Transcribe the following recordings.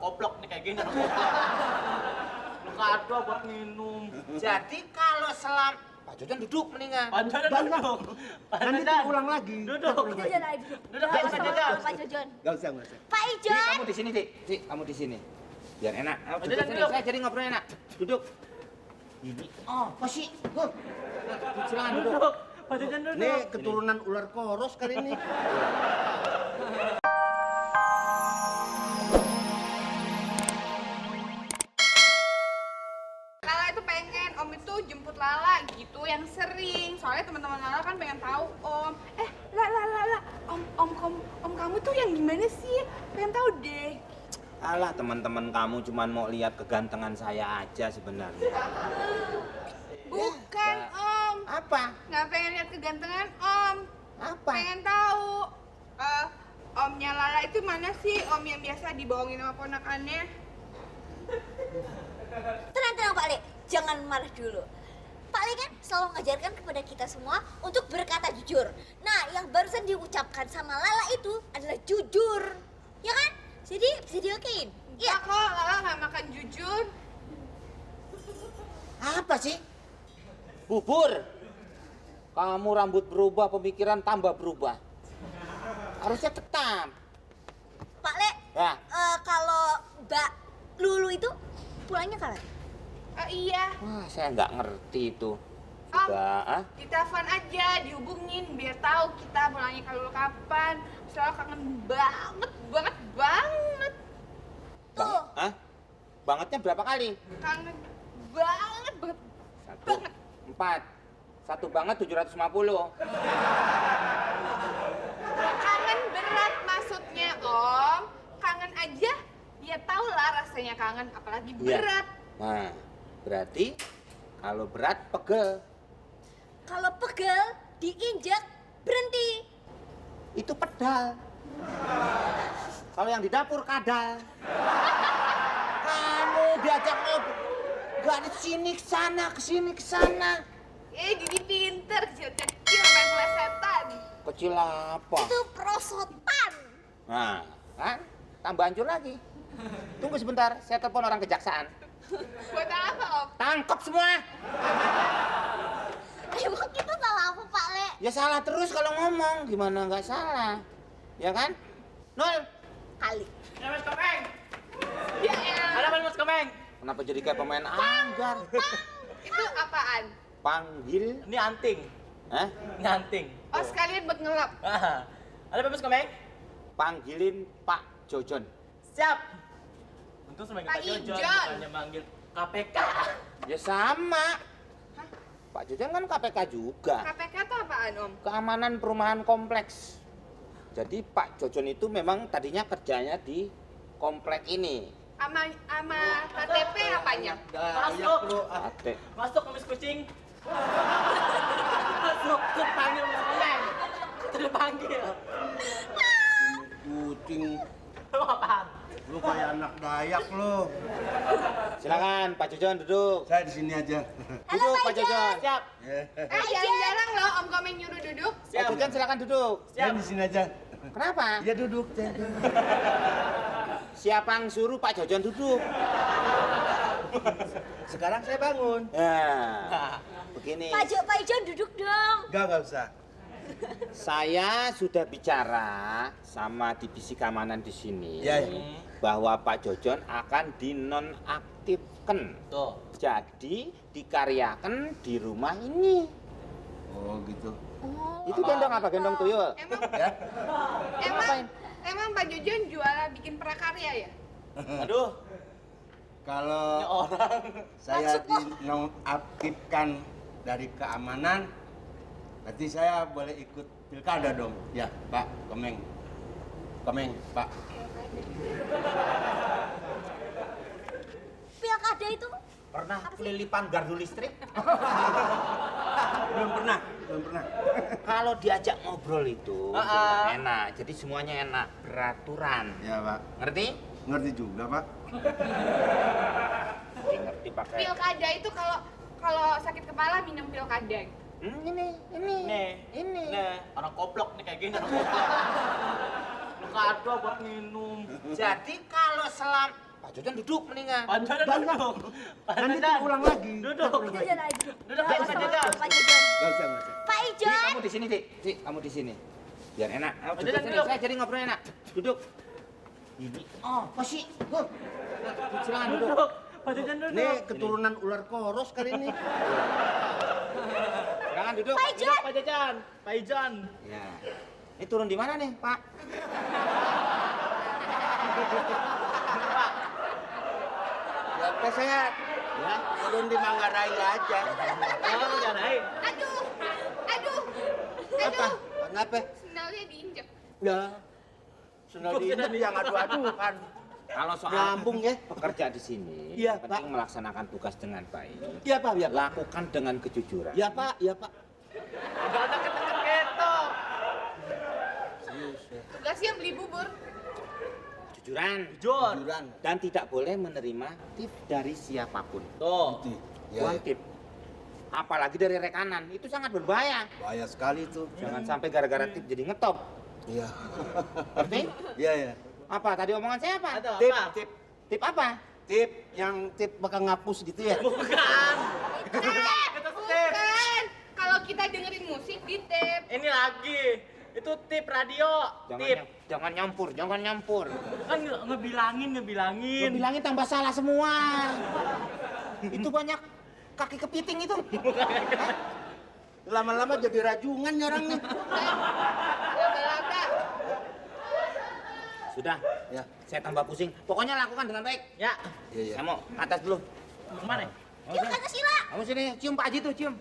koplok nih kayak gini orang koplok. Lu kado buat minum. Jadi kalau Pak Jojon duduk mendingan. Panjang duduk. Nanti kita ulang lagi. Duduk. Jojon aja duduk. Duduk Nggak Pak usah Jojon. ngobrol, Pak Jojon. Gak usah. Pak Dik, Ijon. kamu di sini, Dik. Dik, kamu di sini. Biar enak. Ayo, Jojon, duduk sini. duduk. Saya jadi ngobrol enak. Duduk. Ini. Oh, posisi. Silakan duduk. Duduk. Pak Jojon duduk. Ini keturunan ular koros kali ini. Lala itu pengen Om itu jemput Lala gitu yang sering. Soalnya teman-teman Lala kan pengen tahu Om. Lala, Om kamu tuh yang gimana sih? Pengen tahu deh. Alah, teman-teman kamu cuma mau lihat kegantengan saya aja sebenarnya. Bukan Om. Apa? Nggak pengen lihat kegantengan Om. Apa? Pengen tahu. Omnya Lala itu mana sih? Om yang biasa dibohongin sama ponakannya. Tenang Pak Le, jangan marah dulu. Pak Le kan selalu mengajarkan kepada kita semua untuk berkata jujur. Nah, yang barusan diucapkan sama Lala itu adalah jujur. Ya kan? Jadi bisa diokein. Iya kok, Lala nggak makan jujur. Apa sih? Bubur. Kamu rambut berubah, pemikiran tambah berubah. Harusnya tetap. Pak Le, Ya. kalau Mbak Lulu itu pulangnya kapan? Iya. Wah, saya nggak ngerti itu. Om, Sudah, ditelepon aja, dihubungin biar tahu kita pulangnya kalau kapan. Soalnya kangen banget. Tuh. Hah? Bangetnya berapa kali? Kangen banget. 1, 4. 1 banget 750. Kangen berat maksudnya, Om. Kangen aja, ya tau lah rasanya kangen, apalagi Iya. berat. Nah, berarti kalau berat pegel. Kalau pegel, diinjak, berhenti. Itu pedal. Kalau yang di dapur kadal. Kamu diajak ngobrol, gak di sini ke sana, ke sini ke sana. Jadi pinter, kecil-kecil main plesetan. Kecil apa? Itu prosotan. Nah, kan? Tambah hancur lagi. Tunggu sebentar, saya telepon orang kejaksaan. Buat apa, Om? Tangkap semua. Emang kita salah apa, Pak Le? Ya salah terus kalau ngomong, gimana nggak salah? Ya kan? Nol. Kali. Ya Mas Komeng. Ya, ya. Ada apa Mas Komeng? Kenapa jadi kayak pemain anggar? Itu apaan? Panggil, Ini anting. Hah? Ini anting. Oh, sekalian buat ngelap. Ah. Ada apa Mas Komeng? Panggilin Pak Jojon. Siap. Untung sama Pak Pak Jojon Ijon. bukannya manggil KPK. Ya sama. Hah? Pak Jojon kan KPK juga. KPK itu apaan, Om? Keamanan Perumahan Kompleks. Jadi Pak Jojon itu memang tadinya kerjanya di komplek ini. Ama KTP apanya? Masuk. Ate. Masuk Mas Kucing. Masuk ke panggil Mas Komeng. Terpanggil. Kucing, Lu apaan? lu kayak anak Dayak lu. Silakan Pak Jojon duduk. Saya di sini aja. Halo, Duduk Pak Pak Jojon. Siap. Jarang-jarang loh Om Komeng nyuruh duduk. Pak Jojon silakan duduk. Saya Siap. di sini aja. Kenapa? Ya duduk. Siapa yang suruh Pak Jojon duduk? Sekarang saya bangun. Nah, begini. Pak Ijon duduk dong. Enggak usah. Saya sudah bicara sama divisi keamanan di sini Ya, ya. bahwa Pak Jojon akan dinonaktifkan. Tuh. Jadi dikaryakan di rumah ini. Oh gitu. Oh. Itu gendong apa? Gendong tuyul? Emang Ya. emang Pak Jojon jualan bikin prakarya ya? Aduh. Ini Kalau orang. saya dinonaktifkan dari keamanan, berarti saya boleh ikut pilkada dong. Ya, Pak Komeng. Pak. Pilkada itu Pernah kelilipan gardu listrik? Belum pernah. Kalau diajak ngobrol itu enak. Jadi semuanya enak, beraturan. Ya, Pak. Ngerti? Ngerti juga, Pak. Ngerti pakai. Pilkada itu kalau sakit kepala minum pilkada. Ini. Nih, orang koplok nih kayak gini orang koplok. Lu kado buat minum. Jadi kalau Pak Jojon duduk mendingan. Pak Jojon duduk. Pak Nanti Jojon. ulang lagi. Duduk. Jajan aja. Duduk, Ayo, Pak sama Jojon. Pak Jojon. Gak usah, gak usah. Pak Dik, Ijon. kamu di sini, Dik. Dik, kamu di sini. Biar enak. Ayo, Pak duduk Jojon, sini. duduk. Saya jadi ngobrol enak. Duduk. Ini. Oh, posisi. Silakan duduk. Duduk. Pak Jojon duduk. Ini keturunan ular koros kali ini. Silakan duduk. Pak Ijon. Pak Jojon. Pak Ijon. Ya. Ini turun di mana nih, Pak? Ya, Pak sehat. Ya, turun di Manggarai aja. Oh, janain. Aduh, aduh, Apa? aduh. Kenapa? Sendalnya diinjek. Ya. Sudah diinjek yang adu-adukan. Kalau soal Nyambung ya. pekerja di sini, Iya, yang penting melaksanakan tugas dengan baik. Iya, Pak, ya, Pak. Lakukan dengan kejujuran. Ya, Pak, ya, Pak. Enggak ada ketek keto. Tugasnya beli bubur. Kejujuran. Jujur. Jujuran. Dan tidak boleh menerima tip dari siapapun. Tuh. Ya, Uang tip. Apalagi dari rekanan, itu sangat berbahaya. bahaya sekali tuh. Jangan sampai gara-gara tip jadi ngetop. Iya. Ngerti? Iya, ya. Apa? Tadi omongan saya apa? Ada Tip, apa? tip, Tip apa? tip yang tip bakal ngapus gitu ya. Bukan. Itu tip. Bukan. Kalau kita dengerin musik di tape. Ini lagi. Itu tip radio. Tip. Jangan nyampur, jangan nyampur. Kan ngebilangin. Lo bilangin tambah salah semua. Itu banyak kaki kepiting itu. Lama-lama jadi rajungan nih orang nih. Laba-laba. Sudah, Ya. saya tambah pusing. Pokoknya lakukan dengan baik. Ya. Iya, iya. Saya mau ke atas dulu. Kemana? Kamu Yuk sini. ke atas Sila. Kamu sini, cium Pak Haji tuh, cium.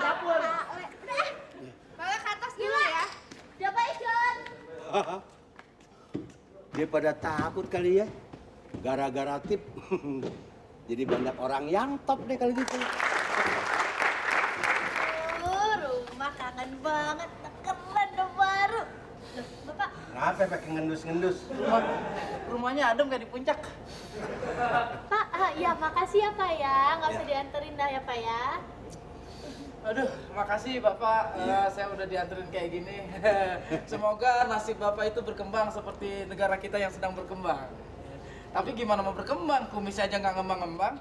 Dapur. Udah. Malah ke atas dulu ya. Udah Pak Ijon. Dia pada takut kali ya. Gara-gara tip. Jadi banyak orang yang top deh kali gitu. Rumah kangen banget. Keren udah baru. Loh, Bapak. Kenapa pakai ngendus-ngendus? Rumahnya adem kayak di puncak. Pak, ya makasih ya Pak ya, nggak usah dianterin dah ya Pak ya. Aduh, makasih Bapak. Saya udah dianterin kayak gini. Semoga nasib Bapak itu berkembang seperti negara kita yang sedang berkembang. Tapi gimana mau berkembang? Kumis aja nggak ngembang-ngembang.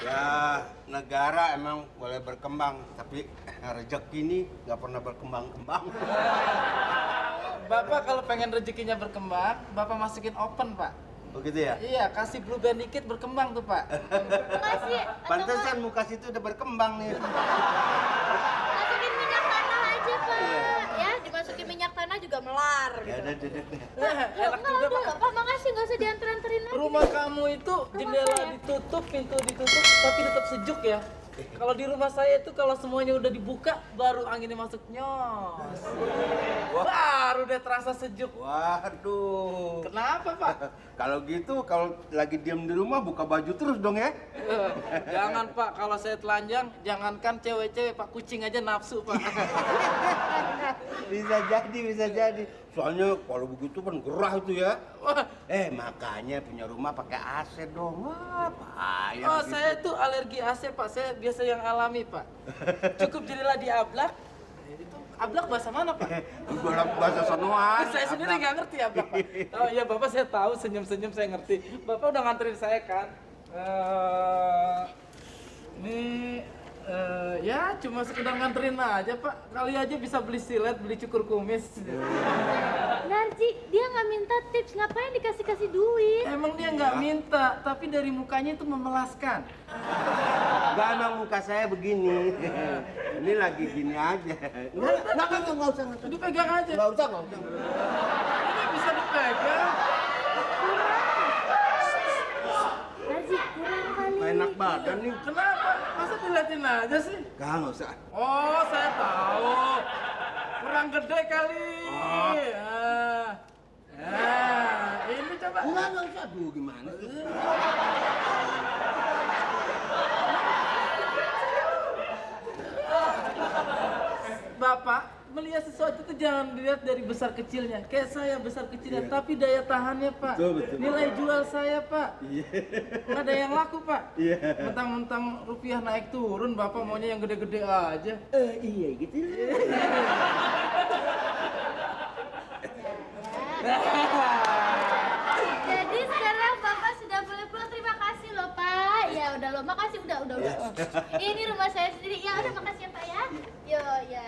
Ya, negara emang boleh berkembang, tapi rezeki ini nggak pernah berkembang-kembang. Bapak kalau pengen rezekinya berkembang, Bapak masukin open, Pak. Begitu ya? Iya, kasih blue band dikit berkembang tuh, Pak. Makasih. Pantesan muka situ udah berkembang nih. Masukin minyak tanah aja Pak. Ya, dimasukin minyak tanah juga melar. Ya udah, udah. Enak Enggak juga, udah, Pak. Pak makasih nggak usah dianter-anterin lagi. Rumah kamu itu jendela saya. ditutup, pintu ditutup, tapi tetap sejuk ya. Kalau di rumah saya itu kalau semuanya udah dibuka, baru anginnya masuk nyos. Baru deh terasa sejuk. Waduh. Kenapa, Pak? Kalau gitu, kalau lagi diam di rumah buka baju terus dong ya? Jangan, Pak. Kalau saya telanjang, jangankan cewek-cewek, Pak, kucing aja nafsu, Pak. Bisa jadi. Soalnya kalau begitu kan gerah itu ya. Wah, Makanya punya rumah pakai AC dong. Wah, payah. oh, gitu. saya tuh alergi AC, Pak. Saya biasa yang alami, Pak. Cukup jadilah di ablak. Itu ablak bahasa mana, Pak? Bahasa sonoan. Saya sendiri nggak ngerti ablak, Pak. Oh iya, Bapak saya tahu, senyum-senyum saya ngerti. Bapak udah nganterin saya kan? Ya cuma sekedar nganterin aja, Pak. Kali aja bisa beli silet, beli cukur kumis. Narji, dia nggak minta tips, ngapain dikasih-kasih duit? Emang dia nggak minta, tapi dari mukanya itu memelaskan. Enggak, emang muka saya begini. Ini lagi gini aja. Enggak usah. Dipegang aja. Enggak usah. Ini bisa dipegang. Narji, kurang kali. Enak badan nih. Kenapa? Masa diliatin aja sih? Enggak usah. Oh, saya tahu. Kurang gede kali. Ini coba. Enggak usah. Aduh, gimana sih? Bapak melihat sesuatu itu jangan dilihat dari besar kecilnya. Kayak saya besar kecilnya, Iya. tapi daya tahannya, Pak. Betul. Nilai jual saya, Pak. Iya. Nggak ada yang laku, Pak. Iya. Mentang-mentang rupiah naik turun, Bapak maunya yang gede-gede aja. Iya gitu. Jadi sekarang Bapak sudah boleh pulang. Terima kasih loh Pak. Ya udah loh, makasih udah. Ini rumah saya sendiri. Ya udah makasih ya Pak ya. Yo ya.